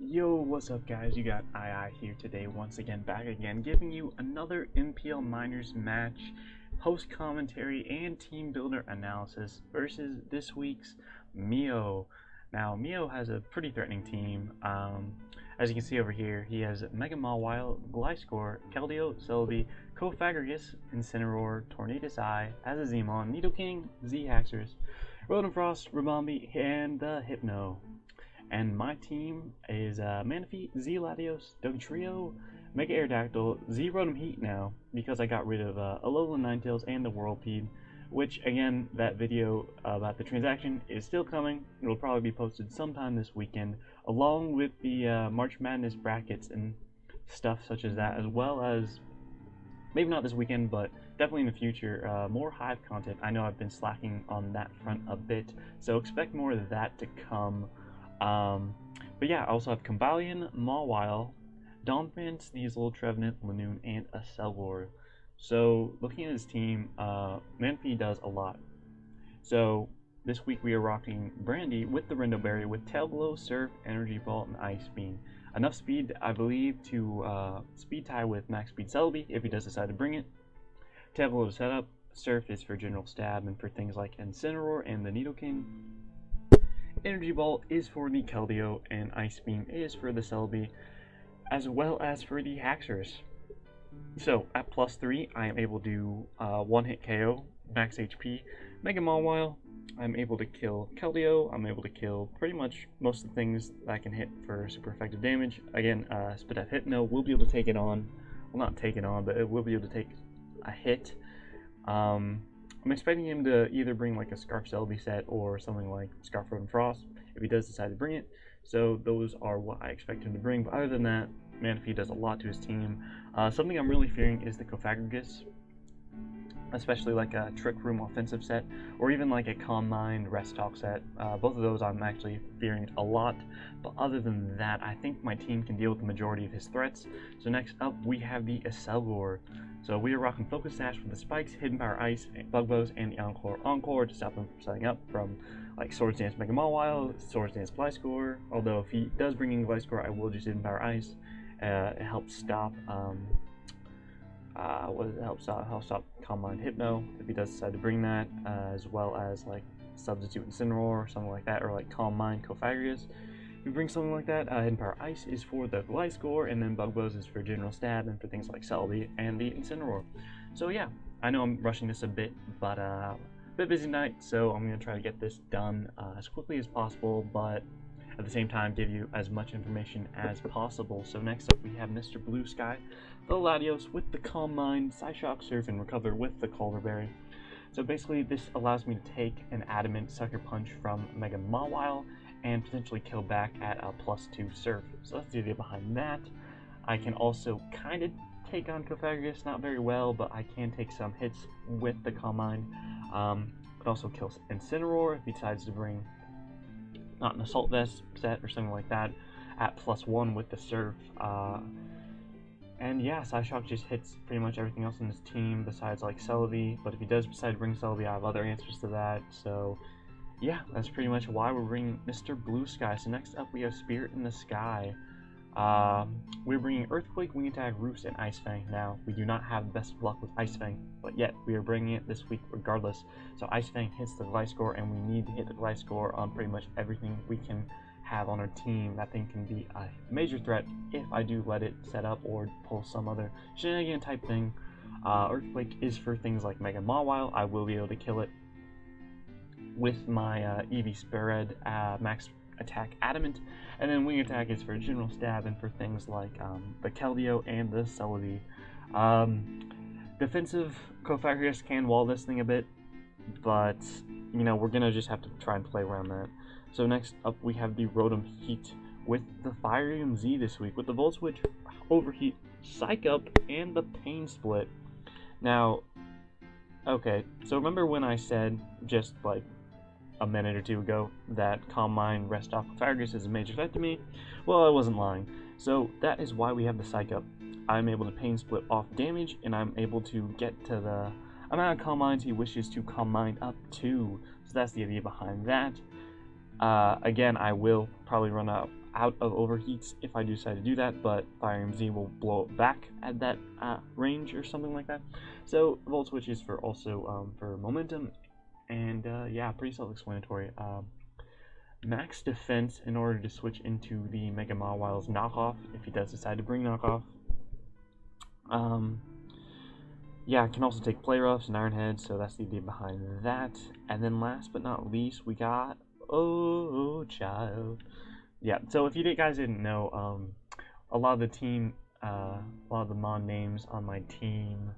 Yo, what's up guys? You got II here today, once again, back again, giving you another NPL Miners match, post commentary, and team builder analysis versus this week's Mio. Now, Mio has a pretty threatening team. As you can see over here, he has Mega MAWILE, Gliscor, Keldeo, Celebi, Cofagrigus, Incineroar, Tornadus Eye, Azazimon, Nidoking, Z-Haxorus, Rotom-Frost, Rabombi, and the Hypno. And my team is Manaphy, Z Latios, Dugtrio, Mega Aerodactyl, Z Rotom Heat now, because I got rid of Alolan Ninetales and the Whirlpeed, which again, that video about the transaction is still coming. It'll probably be posted sometime this weekend, along with the March Madness brackets and stuff such as that, as well as, maybe not this weekend, but definitely in the future, more Hive content. I know I've been slacking on that front a bit, so expect more of that to come. But yeah, I also have Combalion, MAWILE, Donphan, Sneasel, Trevenant, Lanoon, and a Selgor. So looking at his team, Manaphy does a lot. So this week we are rocking Brandy with the Rindo Berry with Tail Glow, Surf, Energy Ball, and Ice Beam. Enough speed, I believe, to speed tie with Max Speed Celebi if he does decide to bring it. Tail Glow to set up, Surf is for general stab and for things like Incineroar and the Nidoking. Energy Ball is for the Keldeo, and Ice Beam is for the Celebi, as well as for the Haxorus. So, at +3, I am able to one-hit KO, max HP, Mega MAWILE. I'm able to kill Keldeo. I'm able to kill pretty much most of the things that I can hit for super effective damage. Again, Spidef Hypno will be able to take it on. Well, not take it on, but it will be able to take a hit. I'm expecting him to either bring like a Scarf Celebi set or something like Scarf Rotom-Frost if he does decide to bring it. So those are what I expect him to bring. But other than that, Manaphy does a lot to his team. Something I'm really fearing is the Cofagrigus, especially like a Trick Room offensive set, or even like a Calm Mind Rest Talk set. Both of those I'm actually fearing a lot. But other than that, I think my team can deal with the majority of his threats. So next up, we have the Selgor. So we are rocking Focus Sash with the Spikes, Hidden Power Ice, Bug Bows, and the Encore to stop him from setting up from like Swords Dance Mega MAWILE, Swords Dance Gliscor. Although if he does bring in Gliscor, I will just Hidden Power Ice. It helps stop helps stop Calm Mind Hypno if he does decide to bring that, as well as like substitute Incineroar or something like that, or like Calm Mind Cofagrigus. If you bring something like that, Hidden Power Ice is for the Gliscor, and then Bug Bows is for general stab and for things like Celebi and the Incineroar. So yeah, I know I'm rushing this a bit, but a bit busy night, so I'm going to try to get this done as quickly as possible, but at the same time give you as much information as possible. So next up we have Mr. Blue Sky, the Latios with the Calm Mind, Psyshock, Surf, and Recover with the Calder Berry. So basically this allows me to take an Adamant Sucker Punch from Mega MAWILE and potentially kill back at a +2 Surf. So that's the idea behind that. I can also kind of take on Cofagrigus, not very well, but I can take some hits with the Calm Mind. It also kills Incineroar if he decides to bring not an Assault Vest set or something like that at +1 with the Surf. And yeah, Psyshock just hits pretty much everything else in his team besides like Celebi, but if he does decide to bring Celebi, I have other answers to that. So yeah, that's pretty much why we're bringing Mr. Blue Sky. So next up we have Spirit in the Sky. We're bringing Earthquake, Wing Attack, Roost, and Ice Fang. Now, we do not have the best of luck with Ice Fang, but yet we are bringing it this week regardless. So Ice Fang hits the Gliscor, and we need to hit the Gliscor on pretty much everything we can have on our team. That thing can be a major threat if I do let it set up or pull some other shenanigan type thing. Earthquake is for things like Mega MAWILE. I will be able to kill it with my EV Spread Max Attack Adamant, and then Wing Attack is for general stab and for things like the Keldeo and the Celebi. Defensive Cofagrigus can wall this thing a bit, but you know, we're gonna just have to try and play around that. So next up we have the Rotom Heat with the Fire Emblem Z this week with the Volt Switch, Overheat, Psych Up, and the Pain Split. Now, okay, so remember when I said just like a minute or two ago that Calm Mind Rest Off Cofagrigus is a major threat to me? Well, I wasn't lying. So that is why we have the Psych Up. I'm able to Pain Split off damage, and I'm able to get to the amount of Calm Minds he wishes to Calm Mind up to. So that's the idea behind that. Again, I will probably run out out of overheats if I do decide to do that, but Fire MZ will blow it back at that range or something like that. So Volt Switch is for also for momentum, and yeah, pretty self-explanatory. Max defense in order to switch into the Mega MAWILE's knockoff if he does decide to bring knockoff. Yeah, can also take play roughs and iron heads, so that's the idea behind that. And then last but not least, we got oh child. Yeah, so if you guys didn't know, a lot of the team, a lot of the mod names on my team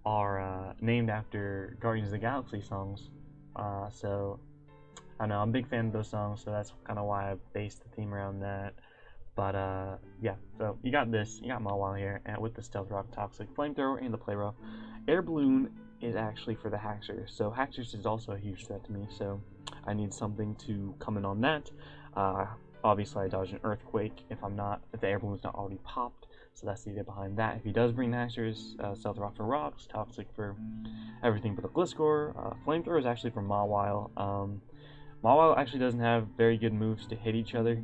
are named after Guardians of the Galaxy songs. So I know I'm a big fan of those songs, so that's kind of why I based the theme around that. But yeah, so you got this, you got MAWILE here, and with the Stealth Rock, Toxic, Flamethrower, and the Play Rough. Air Balloon is actually for the Haxers, so Haxers is also a huge threat to me, so I need something to come in on that. Obviously I dodge an Earthquake if the Air Balloon's not already popped, so that's the idea behind that. If he does bring the Haxers, Stealth Rock for rocks, Toxic for everything but the Gliscor, Flamethrower is actually for MAWILE. MAWILE actually doesn't have very good moves to hit each other,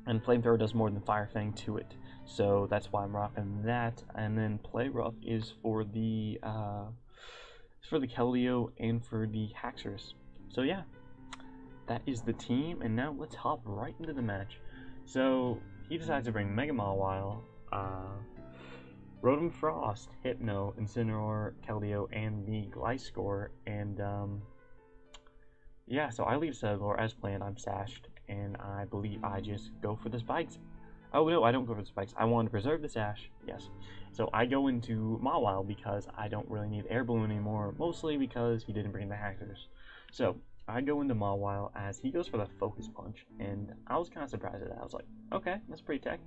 and Flamethrower does more than Fire Fang to it, so that's why I'm rocking that. And then Play Rough is for the Keldeo and for the Haxers. So yeah, that is the team, and now let's hop right into the match. So he decides to bring Mega MAWILE, Rotom Frost, Hypno, Incineroar, Keldeo, and the Gliscor, and yeah, so I leave Cellulor as planned. I'm sashed, and I believe I just go for the spikes. Oh no, I don't go for the spikes. I want to preserve the sash, yes. So I go into MAWILE because I don't really need Air Balloon anymore, mostly because he didn't bring the Haxers. So I go into MAWILE as he goes for the Focus Punch, and I was kind of surprised at that. I was like, okay, that's pretty tech,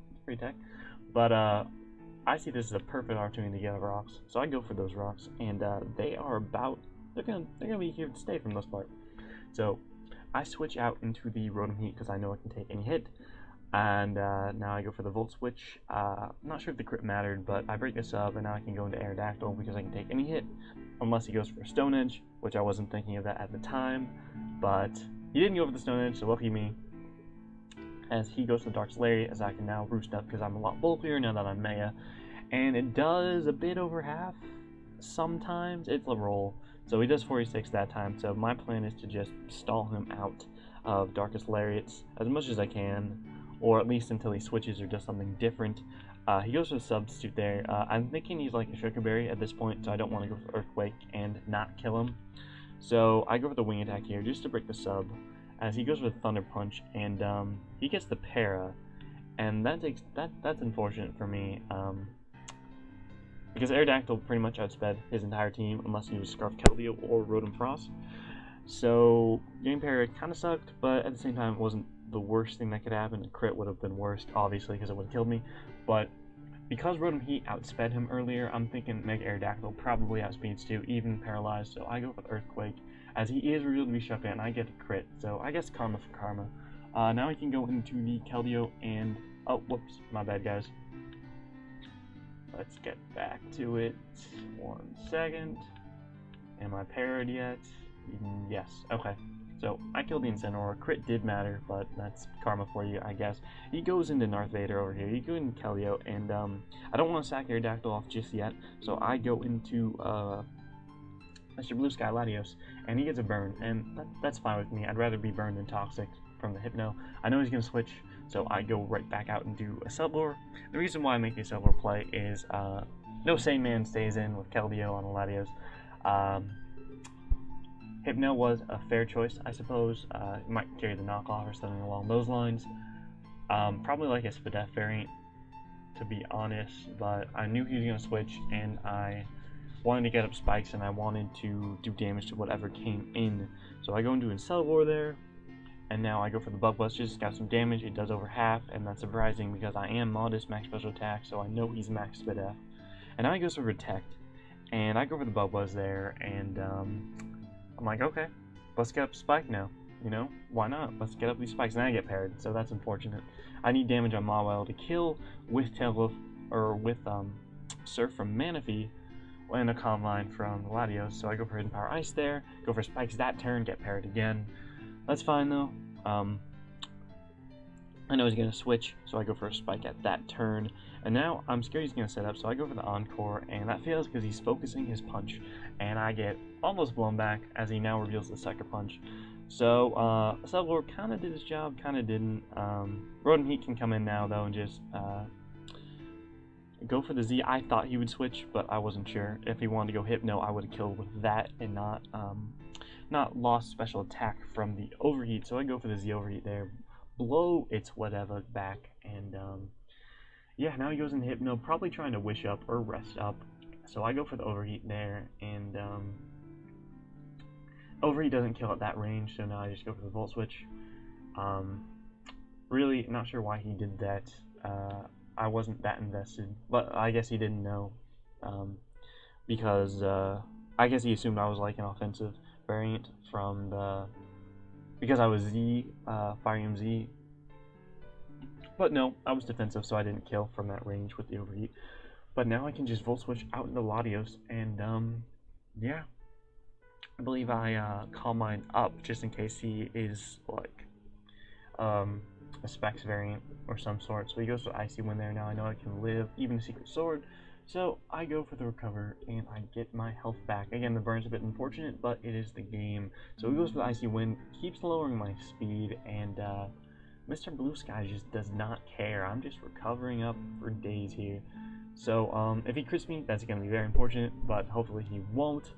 But I see this as a perfect opportunity to get rocks, so I go for those rocks, and they are they're gonna be here to stay for the most part. So I switch out into the Rotom Heat because I know I can take any hit, and now I go for the Volt Switch. I'm not sure if the crit mattered, but I break this up, and now I can go into Aerodactyl because I can take any hit, unless he goes for Stone Edge, which I wasn't thinking of that at the time, but he didn't go for the Stone Edge, so lucky me. As he goes for the Dark Slayer, as I can now roost up because I'm a lot bulkier now that I'm Mega, and it does a bit over half. Sometimes it's a roll. So he does 46 that time, so my plan is to just stall him out of Darkest Lariats as much as I can, or at least until he switches or does something different. He goes for the substitute there. I'm thinking he's like a Sugar Berry at this point, so I don't want to go for Earthquake and not kill him. So I go for the Wing Attack here just to break the sub, as he goes for the Thunder Punch, and he gets the Para, and that's unfortunate for me. Because Aerodactyl pretty much outsped his entire team, unless he was Scarf Keldeo or Rotom Frost. So getting Para kind of sucked, but at the same time it wasn't the worst thing that could happen. A crit would have been worst, obviously, because it would have killed me. But because Rotom Heat outsped him earlier, I'm thinking Mega Aerodactyl probably outspeeds too, even paralyzed. So I go for the Earthquake, as he is revealed to be shut down, and I get a crit. So I guess karma for karma. Now we can go into the Keldeo and... oh, whoops, my bad, guys. Let's get back to it. 1 second. Am I parried yet? Yes. Okay. So I killed the Incineroar. Crit did matter, but that's karma for you, I guess. He goes into Darth Vader over here. He goes into Keldeo, and I don't want to sack Aerodactyl off just yet, so I go into Mr. Blue Sky Latios, and he gets a burn, and that's fine with me. I'd rather be burned than Toxic from the Hypno. I know he's going to switch, so I go right back out and do a Cellulor. The reason why I make the Cellulor play is no Sane Man stays in with Keldeo on the Latios. Hypno was a fair choice, I suppose. It might carry the knockoff or something along those lines. Probably like a Spadef variant, to be honest, but I knew he was going to switch, and I wanted to get up spikes, and I wanted to do damage to whatever came in. So I go into Incineroar there, and now I go for the Bug Bust, just got some damage. It does over half, and that's surprising because I am modest max special attack, so I know he's max Spadef. And now he goes for Protect, and I go for the Bug Buzz there, and I'm like, okay, let's get up Spike now. You know, why not? Let's get up these spikes. And I get parried, so that's unfortunate. I need damage on MAWILE to kill with Surf from Manaphy and a Calm Line from Latios. So I go for Hidden Power Ice there, go for spikes that turn, get parried again. That's fine though. And I know he's going to switch, so I go for a spike at that turn. And now I'm scared he's going to set up, so I go for the encore, and that fails because he's focusing his punch. And I get almost blown back as he now reveals the sucker punch. So, Sublord kind of did his job, kind of didn't. Rodent Heat can come in now, though, and just go for the Z. I thought he would switch, but I wasn't sure. If he wanted to go Hypno, I would have killed with that and not lost special attack from the Overheat. So I go for the Z Overheat there. Blow its whatever back, and yeah, now he goes into Hypno, probably trying to wish up or rest up. So I go for the Overheat there, and Overheat doesn't kill at that range, so now I just go for the Volt Switch. Really not sure why he did that. I wasn't that invested, but I guess he didn't know, because I guess he assumed I was like an offensive variant from the, because I was Z, Fire Emblem Z. But no, I was defensive, so I didn't kill from that range with the Overheat. But now I can just Volt Switch out into Latios, and yeah. I believe I call mine up just in case he is like a Specs variant or some sort. So he goes for Icy Wind there. Now I know I can live, even a Secret Sword. So I go for the recover and I get my health back. Again, the burn's a bit unfortunate, but it is the game. So he goes for the Icy Wind, keeps lowering my speed, and Mr. Blue Sky just does not care. I'm just recovering up for days here. So if he crits me, that's going to be very unfortunate, but hopefully he won't.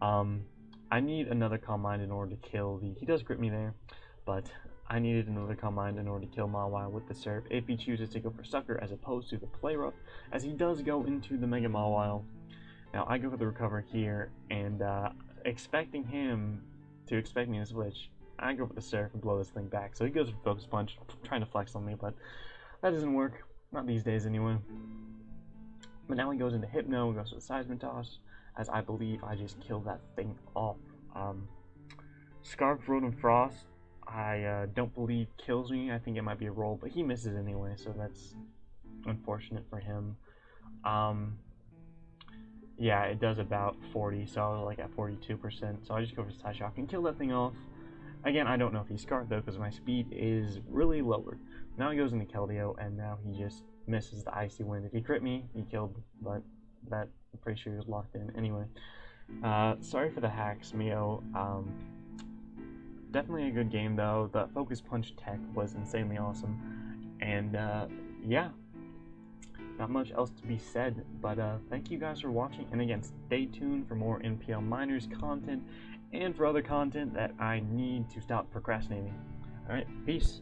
I need another Calm Mind in order to kill the... He does crit me there, but I needed another Calm Mind in order to kill MAWILE with the Surf if he chooses to go for Sucker as opposed to the Play Rough, as he does go into the Mega MAWILE. Now I go for the recover here, and expecting him to expect me to switch, I go for the Surf and blow this thing back. So he goes for Focus Punch, trying to flex on me, but that doesn't work. Not these days anyway. But now he goes into Hypno, goes for the Seismic as I believe I just killed that thing off. Scarf Rodent Frost, I don't believe kills me. I think it might be a roll, but he misses anyway, so that's unfortunate for him. Yeah, it does about 40, so I was like at 42%, so I just go for Side Shock and kill that thing off. Again, I don't know if he's Scarf though, because my speed is really lowered. Now he goes into Keldeo, and now he just misses the Icy Wind. If he crit me, he killed, but that, I'm pretty sure he was locked in anyway. Sorry for the hacks, Mio. Definitely a good game though. The Focus Punch tech was insanely awesome, and yeah, not much else to be said, but thank you guys for watching, and again, stay tuned for more NPL Miners content and for other content that I need to stop procrastinating. Alright, peace.